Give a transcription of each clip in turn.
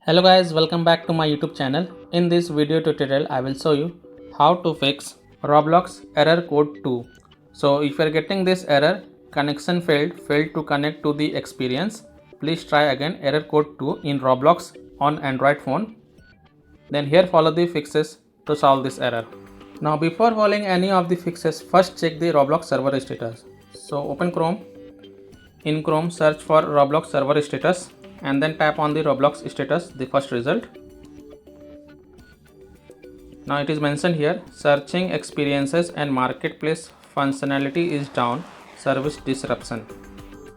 Hello guys, welcome back to my YouTube channel. In this video tutorial I will show you how to fix Roblox Error Code 2. So if you are getting this error, connection failed to connect to the experience, please try again Error Code 2 in Roblox on Android phone. Then here follow the fixes to solve this error. Now before following any of the fixes, first check the Roblox server status. So open Chrome. In Chrome search for Roblox server status and then tap on the Roblox status, the first result. Now it is mentioned here, searching experiences and marketplace functionality is down, service disruption.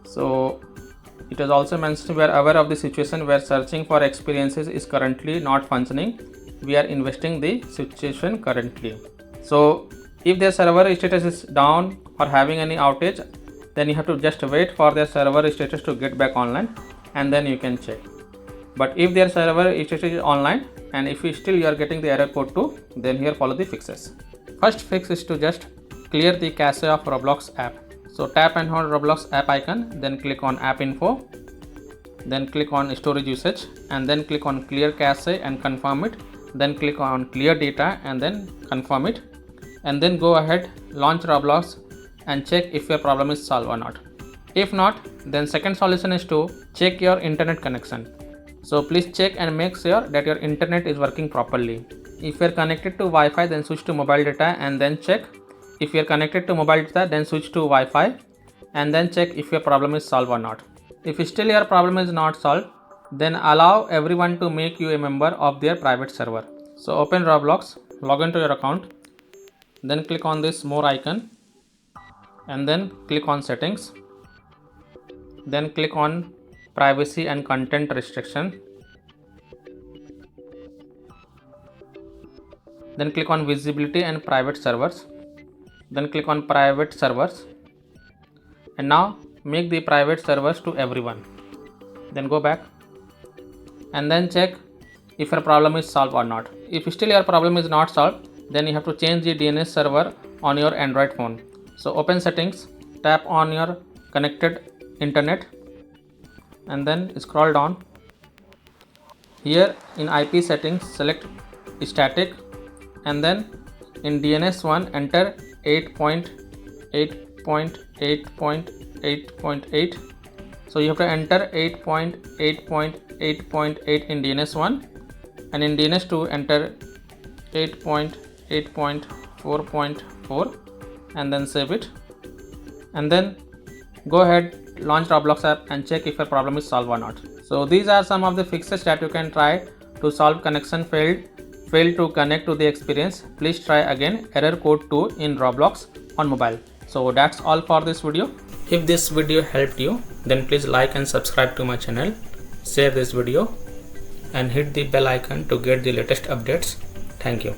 So it is also mentioned we are aware of the situation where searching for experiences is currently not functioning. We are investing the situation currently. So if their server status is down or having any outage, then you have to just wait for their server status to get back online and then you can check. But if their server status is online and if you are getting the error code 2, then here follow the fixes. First fix is to just clear the cache of Roblox app. So tap and hold Roblox app icon, then click on app info, then click on storage usage and then click on clear cache and confirm it, then click on clear data and then confirm it, and then go ahead, launch Roblox and check if your problem is solved or not. If not, then second solution is to check your internet connection. So please check and make sure that your internet is working properly. If you are connected to Wi-Fi, then switch to mobile data and then check. If you are connected to mobile data, then switch to Wi-Fi and then check if your problem is solved or not. If still your problem is not solved, then allow everyone to make you a member of their private server. So open Roblox, log into your account, then click on this more icon and then click on settings. Then click on privacy and content restriction. Then click on visibility and private servers. Then click on private servers. And now make the private servers to everyone. Then go back and then check if your problem is solved or not. If still your problem is not solved, then you have to change the DNS server on your Android phone. So open settings, tap on your connected internet and then scroll down. Here in IP settings select static and then in DNS1 enter 8.8.8.8.8. So you have to enter 8.8.8.8 in DNS1 and in DNS2 enter 8.8.4.4 and then save it and then go ahead, launch Roblox app and check if your problem is solved or not. So these are some of the fixes that you can try to solve connection failed to connect to the experience. Please try again Error Code 2 in Roblox on mobile. So that's all for this video. If this video helped you, then please like and subscribe to my channel, share this video and hit the bell icon to get the latest updates. Thank you.